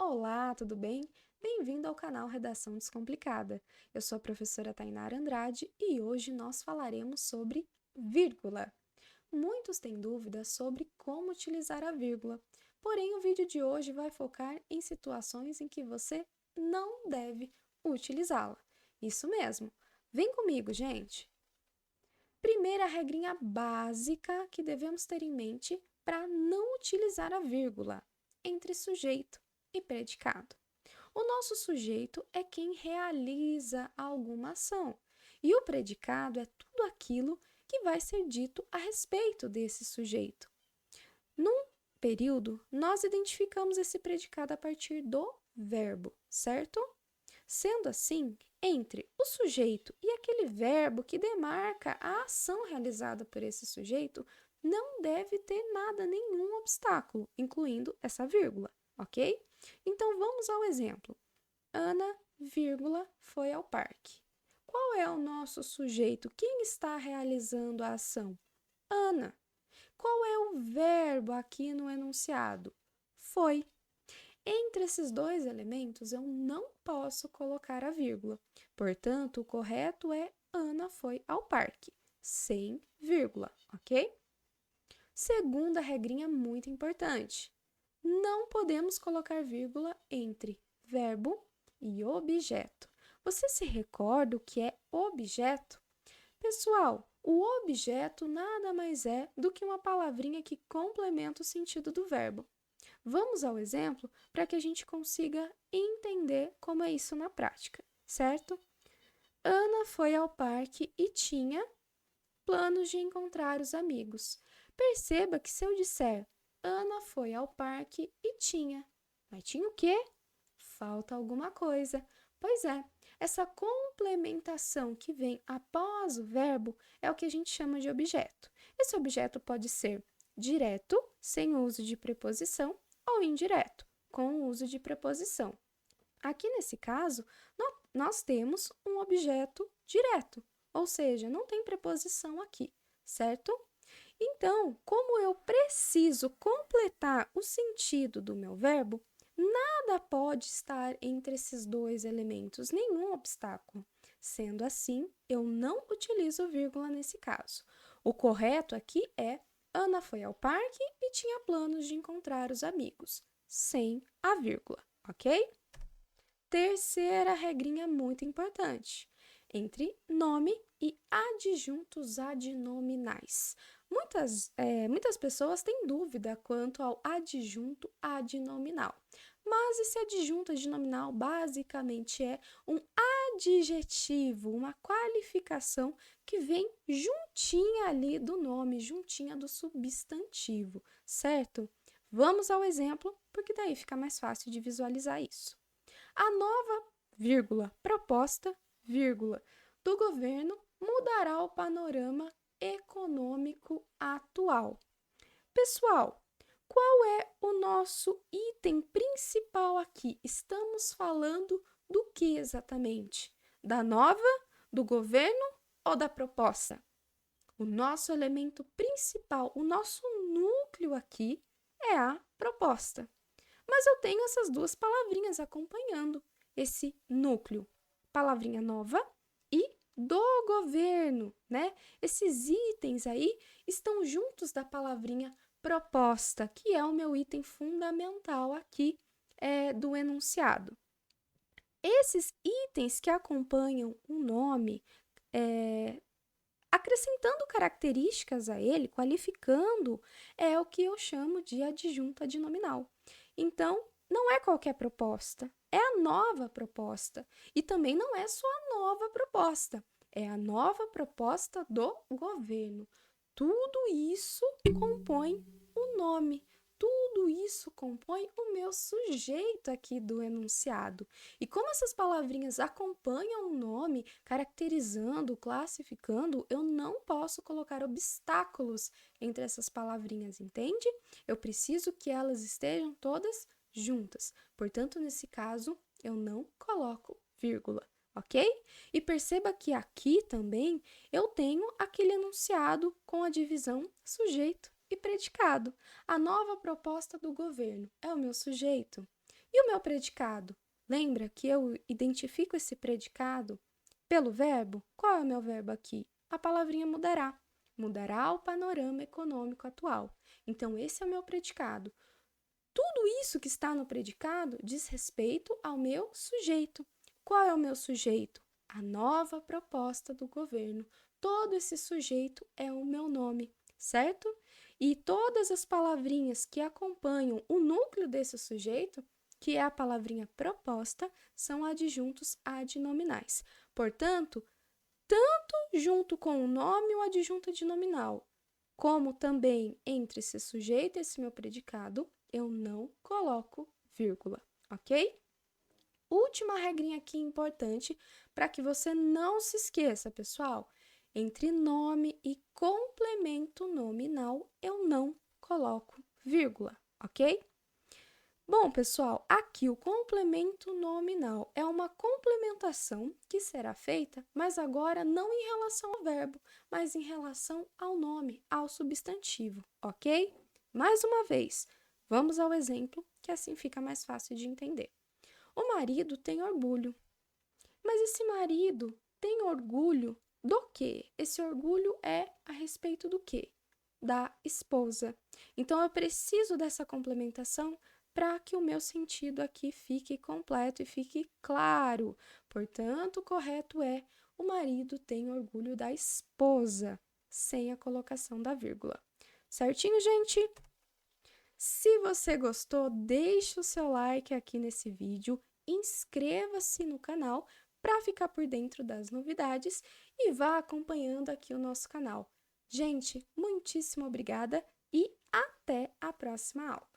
Olá, tudo bem? Bem-vindo ao canal Redação Descomplicada. Eu sou a professora Tainara Andrade e hoje nós falaremos sobre vírgula. Muitos têm dúvidas sobre como utilizar a vírgula, porém o vídeo de hoje vai focar em situações em que você não deve utilizá-la. Isso mesmo. Vem comigo, gente! Primeira regrinha básica que devemos ter em mente para não utilizar a vírgula entre sujeito e predicado. O nosso sujeito é quem realiza alguma ação e o predicado é tudo aquilo que vai ser dito a respeito desse sujeito. Num período, nós identificamos esse predicado a partir do verbo, certo? Sendo assim, entre o sujeito e aquele verbo que demarca a ação realizada por esse sujeito, não deve ter nada, nenhum obstáculo, incluindo essa vírgula, ok? Então, vamos ao exemplo. Ana, vírgula, foi ao parque. Qual é o nosso sujeito? Quem está realizando a ação? Ana. Qual é o verbo aqui no enunciado? Foi. Entre esses dois elementos, eu não posso colocar a vírgula. Portanto, o correto é Ana foi ao parque, sem vírgula, ok? Segunda regrinha muito importante. Não podemos colocar vírgula entre verbo e objeto. Você se recorda o que é objeto? Pessoal, o objeto nada mais é do que uma palavrinha que complementa o sentido do verbo. Vamos ao exemplo para que a gente consiga entender como é isso na prática, certo? Ana foi ao parque e tinha planos de encontrar os amigos. Perceba que se eu disser Ana foi ao parque e tinha, mas tinha o quê? Falta alguma coisa. Pois é, essa complementação que vem após o verbo é o que a gente chama de objeto. Esse objeto pode ser direto, sem uso de preposição, ou indireto, com o uso de preposição. Aqui nesse caso, nós temos um objeto direto, ou seja, não tem preposição aqui, certo? Então, como eu preciso completar o sentido do meu verbo, nada pode estar entre esses dois elementos, nenhum obstáculo. Sendo assim, eu não utilizo vírgula nesse caso. O correto aqui é Ana foi ao parque e tinha planos de encontrar os amigos, sem a vírgula, ok? Terceira regrinha muito importante, entre nome e adjuntos adnominais. Muitas pessoas têm dúvida quanto ao adjunto adnominal, mas esse adjunto adnominal basicamente é um adjetivo, uma qualificação que vem juntinha ali do nome, juntinha do substantivo, certo? Vamos ao exemplo, porque daí fica mais fácil de visualizar isso. A nova, proposta, do governo mudará o panorama econômico atual. Pessoal, qual é o nosso item principal aqui? Estamos falando do que exatamente? Da nova, do governo ou da proposta? O nosso elemento principal, o nosso núcleo aqui é a proposta. Mas eu tenho essas duas palavrinhas acompanhando esse núcleo. Palavrinha nova e do governo, né? Esses itens aí estão juntos da palavrinha proposta, que é o meu item fundamental aqui do enunciado. Esses itens que acompanham o nome, acrescentando características a ele, qualificando, é o que eu chamo de adjunto adnominal. Então, não é qualquer proposta, é a nova proposta. E também não é só a nova proposta, é a nova proposta do governo. Tudo isso compõe o nome. Tudo isso compõe o meu sujeito aqui do enunciado. E como essas palavrinhas acompanham o nome, caracterizando, classificando, eu não posso colocar obstáculos entre essas palavrinhas, entende? Eu preciso que elas estejam todas juntas. Portanto, nesse caso, eu não coloco vírgula, ok? E perceba que aqui também eu tenho aquele enunciado com a divisão sujeito e predicado. A nova proposta do governo é o meu sujeito. E o meu predicado? Lembra que eu identifico esse predicado pelo verbo? Qual é o meu verbo aqui? A palavrinha mudará. Mudará o panorama econômico atual. Então, esse é o meu predicado. Tudo isso que está no predicado diz respeito ao meu sujeito. Qual é o meu sujeito? A nova proposta do governo. Todo esse sujeito é o meu nome, certo? E todas as palavrinhas que acompanham o núcleo desse sujeito, que é a palavrinha proposta, são adjuntos adnominais. Portanto, tanto junto com o nome, o adjunto adnominal, como também entre esse sujeito e esse meu predicado, eu não coloco vírgula, ok? Última regrinha aqui importante para que você não se esqueça, pessoal. Entre nome e complemento nominal, eu não coloco vírgula, ok? Bom, pessoal, aqui o complemento nominal é uma complementação que será feita, mas agora não em relação ao verbo, mas em relação ao nome, ao substantivo, ok? Mais uma vez, vamos ao exemplo, que assim fica mais fácil de entender. O marido tem orgulho, mas esse marido tem orgulho do quê? Esse orgulho é a respeito do quê? Da esposa. Então, eu preciso dessa complementação para que o meu sentido aqui fique completo e fique claro. Portanto, o correto é: o marido tem orgulho da esposa, sem a colocação da vírgula. Certinho, gente? Se você gostou, deixe o seu like aqui nesse vídeo, inscreva-se no canal para ficar por dentro das novidades e vá acompanhando aqui o nosso canal. Gente, muitíssimo obrigada e até a próxima aula!